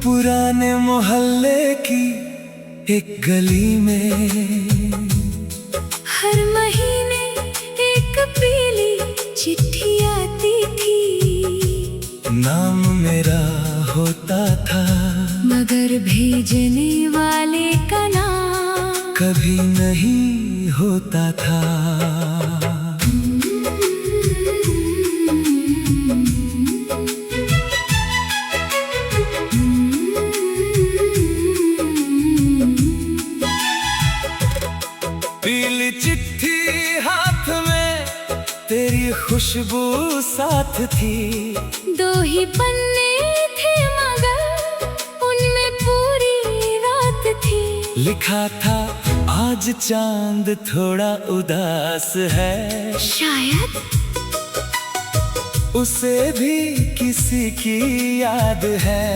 पुराने मोहल्ले की एक गली में हर महीने एक पीली चिट्ठी आती थी। नाम मेरा होता था मगर भेजने वाले का नाम कभी नहीं होता था। पीली चिट्ठी हाथ में तेरी खुशबू साथ थी। दो ही पन्ने थे मगर उनमें पूरी रात थी। लिखा था आज चांद थोड़ा उदास है, शायद उसे भी किसी की याद है।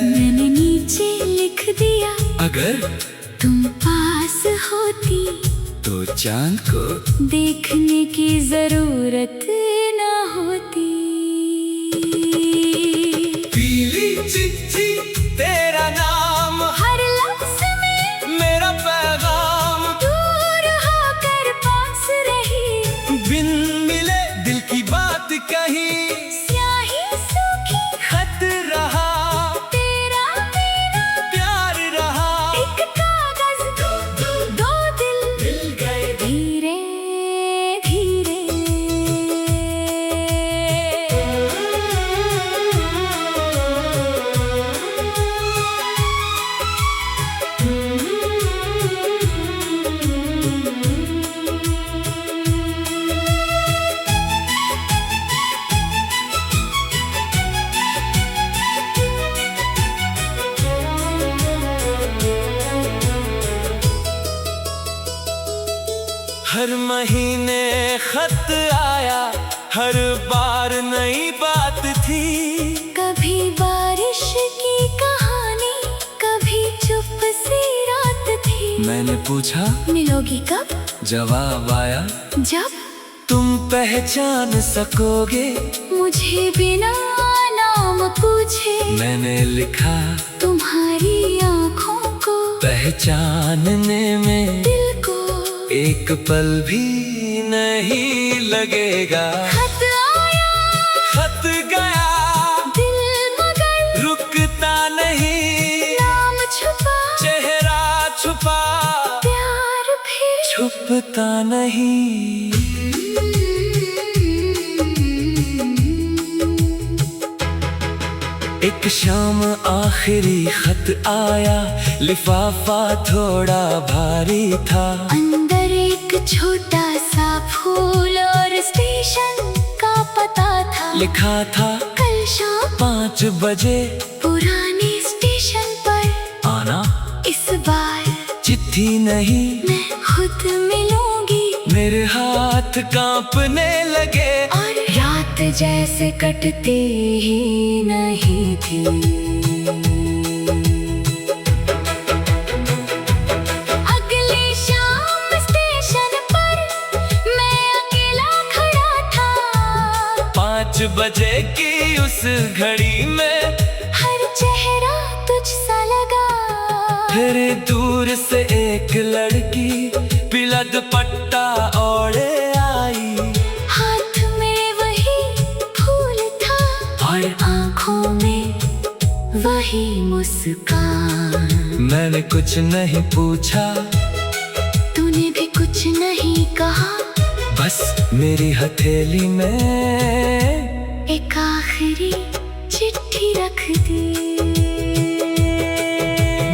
मैंने नीचे लिख दिया अगर तुम पास होती तो चांद को देखने की जरूरत न होती। पीली चिट्ठी तेरा नाम, हर लफ्ज़ में मेरा पैगाम, दूर होकर पास रही। बिन मिले दिल की बात कही, स्याही सूखी खत रहा, तेरा मेरा प्यार रहा। एक कागज दो दिल मिल गए धीरे धीरे। हर महीने खत आया, हर बार नई बात थी। कभी बारिश की कहानी, कभी चुप सी रात थी। मैंने पूछा मिलोगी कब? जवाब आया जब तुम पहचान सकोगे मुझे बिना नाम पूछे। मैंने लिखा तुम्हारी आँखों को पहचानने में दिल को एक पल भी नहीं लगेगा। खत आया खत गया, दिल मगर रुकता नहीं। नाम छुपा चेहरा छुपा, प्यार भी छुपता नहीं। एक शाम आखिरी खत आया, लिफाफा थोड़ा भारी था। अंदर एक छोटा सा फूल और स्टेशन का पता था। लिखा था कल शाम 5 बजे पुराने स्टेशन पर आना। इस बार चिट्ठी नहीं मैं खुद मिलूंगी। मेरे हाथ कांपने लगे और रात जैसे कटती ही नहीं थी। अगली शाम स्टेशन पर मैं अकेला खड़ा था। 5 बजे की उस घड़ी में हर चेहरा तुझसा लगा। फिर दूर से एक लड़की पीला दुपट्टा ओढ़े आई। हाथ में वही फूल था और आँखों में वही मुस्कान। मैंने कुछ नहीं पूछा, तूने भी कुछ नहीं कहा। बस मेरी हथेली में एक आखिरी चिट्ठी रख दी।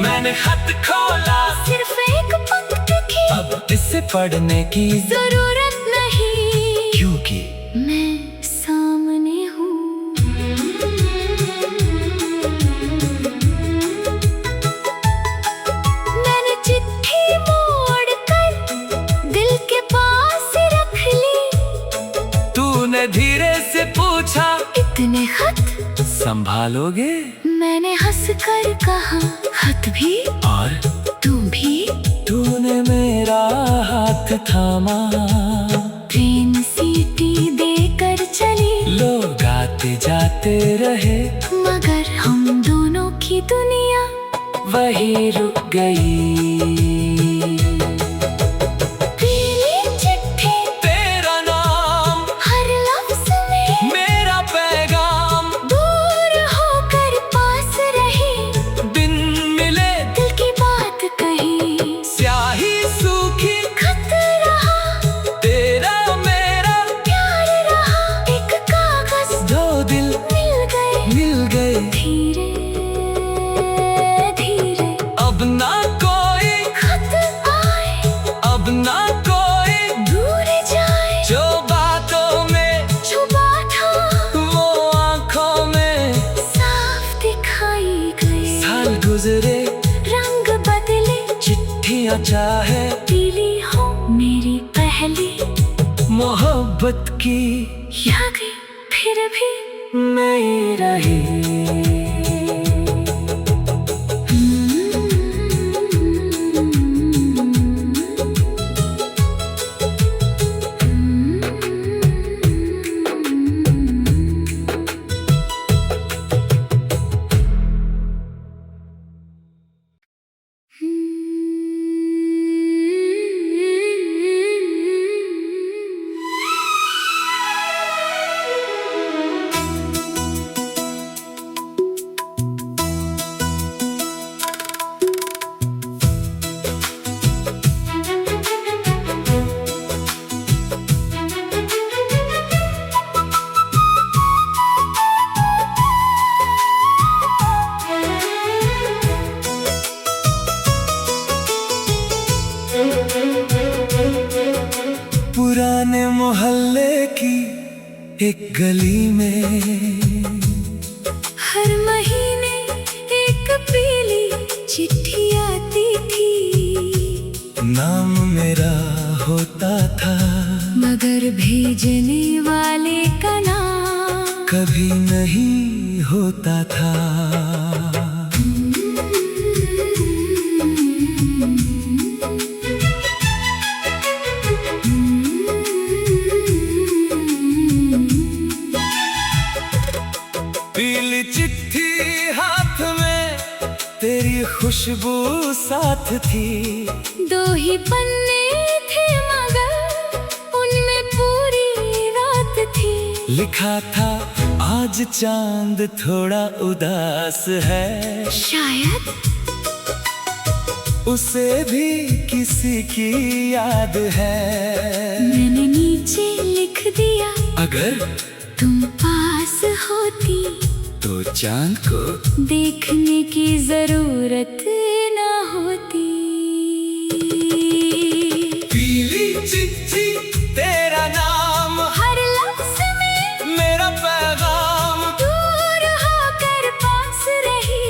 मैंने खत खोला, सिर्फ एक पंक्ति थी। अब इसे पढ़ने की जरूरत नहीं क्योंकि मैं सामने हूँ। मैंने चिट्ठी मोड़ कर दिल के पास रख ली। तूने धीरे से पूछा इतने खत संभालोगे? मैंने हंस कर कहा, खत भी और तुम भी। तूने मेरा हाथ थामा, ट्रेन सीटी देकर चली, लोग आते जाते रहे, मगर हम दोनों की दुनिया वही रुक गई। पीली चिट्ठी, तेरा नाम हर लफ्ज में मेरा पैगाम, दूर होकर पास रही, बिन मिले दिल की बात कही। स्याही सूखी, खत रहा, तेरा मेरा प्यार रहा, एक कागज, दो दिल मिल गए। धीरे धीरे अब ना कोई खत आए, अब ना कोई दूर जाए, जो बातों में छुपा था वो आंखों में। साफ दिखाई गए। साल गुजरे, रंग बदले, चिट्ठियां चाहे, पीली हो मेरी पहली मोहब्बत की यादें फिर भी नहीं रही। पुराने मोहल्ले की एक गली में हर महीने एक पीली चिट्ठी आती थी। नाम मेरा होता था, मगर भेजने वाले का नाम कभी नहीं होता था। पीली चिट्ठी हाथ में, तेरी खुशबू साथ थी। दो ही पन्ने थे मगर उनमें पूरी रात थी। लिखा था आज चांद थोड़ा उदास है, शायद उसे भी किसी की याद है। मैंने नीचे लिख दिया, अगर तुम पास होती तो चांद को देखने की जरूरत न होती। पीली चिट्ठी, तेरा नाम हर लफ्ज में मेरा पैगाम, दूर होकर पास रही,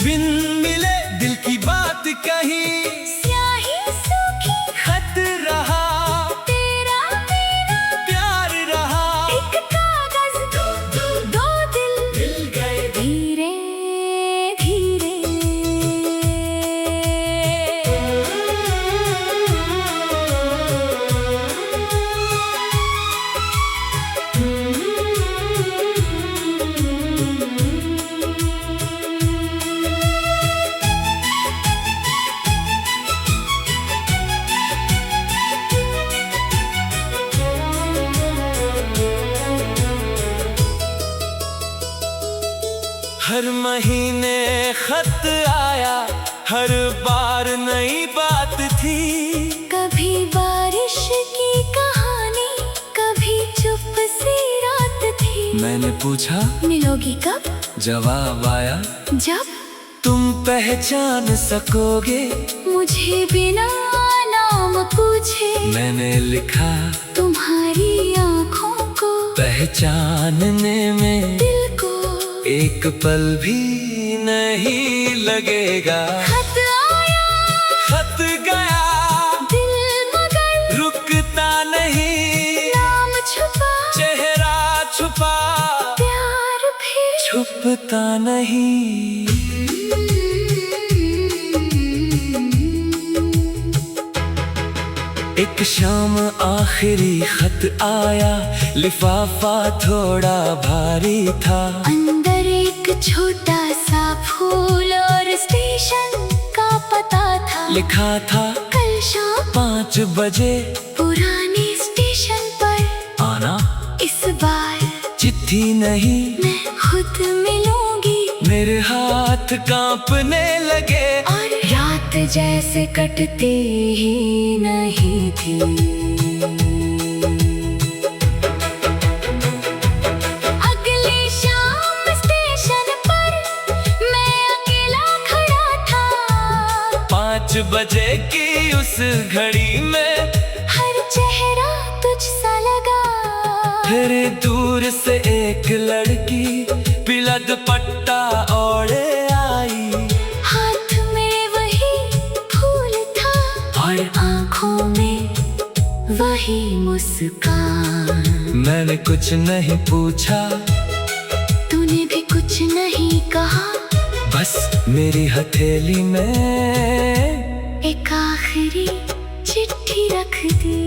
बिन मिले दिल की बात कही। स्याही सूखी, खत रहा, तेरा मेरा प्यार रहा, एक कागज, दो दिल मिल गए। धीरे धीरे। हर महीने खत आया, हर बार नई बात थी। कभी बारिश की कहानी, कभी चुप सी रात थी। मैंने पूछा मिलोगी कब? जवाब आया, जब तुम पहचान सकोगे मुझे बिना नाम पूछे। मैंने लिखा तुम्हारी आँखों को पहचानने में दिल को एक पल भी नहीं लगेगा। खत आया, खत गया, दिल मगर रुकता नहीं, नाम छुपा, चेहरा छुपा, प्यार छुपता नहीं। एक शाम आखिरी खत आया, लिफाफा थोड़ा भारी था। अंदर एक छोटा सा फूल और स्टेशन का पता था। लिखा था कल शाम 5 बजे पुराने स्टेशन पर आना। इस बार चिट्ठी नहीं, मैं खुद मिलूंगी। मेरे हाथ कांपने लगे और रात जैसे कटती ही नहीं थी। अगली शाम स्टेशन पर मैं अकेला खड़ा था। 5 बजे की उस घड़ी में हर चेहरा तुझसा लगा। फिर दूर से एक लड़की पीला दुपट्टा ओढ़े आई। हाथ में वही फूल था और आंखों में वही मुस्कान। मैंने कुछ नहीं पूछा, तूने भी कुछ नहीं कहा। बस मेरी हथेली में एक आखिरी चिट्ठी रख दी।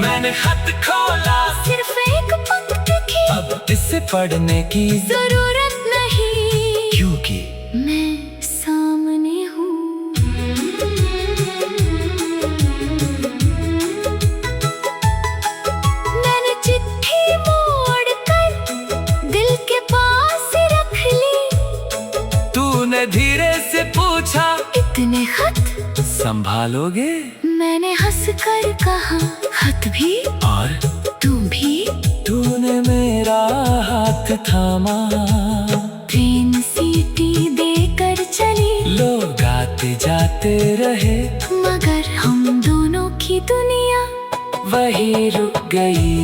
मैंने खत खोला, सिर्फ एक पंक्ति थी। अब इसे पढ़ने की जरूरत नहीं, क्योंकि मैं सामने हूँ। मैंने चिट्ठी मोड़ कर दिल के पास रख ली। तूने धीरे से पूछा, इतने खत संभालोगे? मैंने हंस कर कहा, खत भी और तू भी। तूने मेरा हाथ थामा। ट्रेन सीटी देकर चली, लोग आते जाते रहे, मगर हम दोनों की दुनिया वही रुक गई।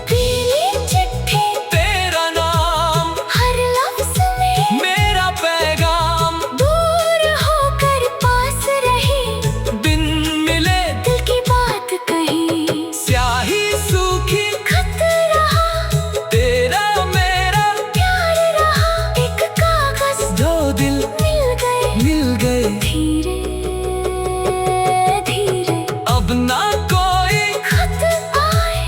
पीली चिट्ठी, तेरा नाम हर लफ्ज में मेरा पैगाम, दूर होकर पास रही। बिन मिले दिल की बात कही, स्याही सूखी, खत रहा, तेरा मेरा प्यार रहा। एक कागज, 2 दिल मिल गए। धीरे धीरे अब ना कोई खत आए,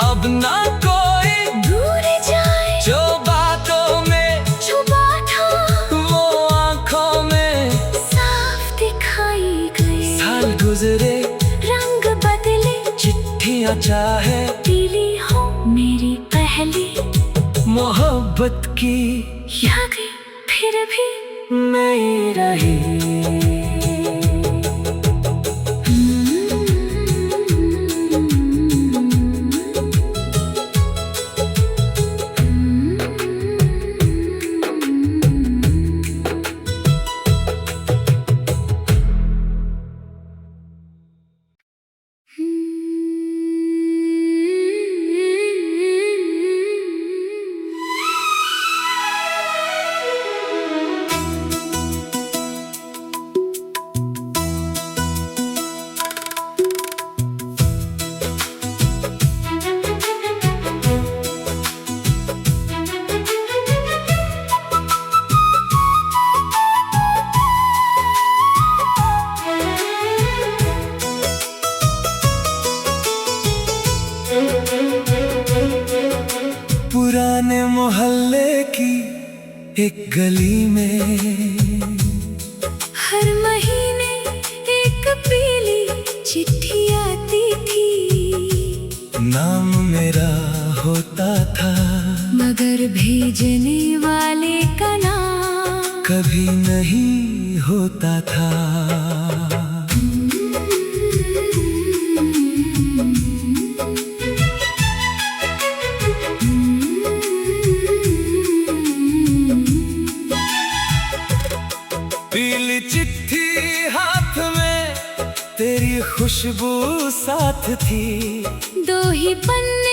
अब ना कोई दूर जाए। जो बातों में छुपा था वो आंखों में साफ दिखाई गई। साल गुजरे, रंग बदले, चिट्ठियां चाहे पीली हो मेरी पहली मोहब्बत की यादें फिर भी नहीं रही। पुराने मोहल्ले की एक गली में हर महीने एक पीली चिट्ठी आती थी। नाम मेरा होता था, मगर भेजने वाले का नाम कभी नहीं होता था। पीली चिट्ठी हाथ में, तेरी खुशबू साथ थी। दो ही पन्ने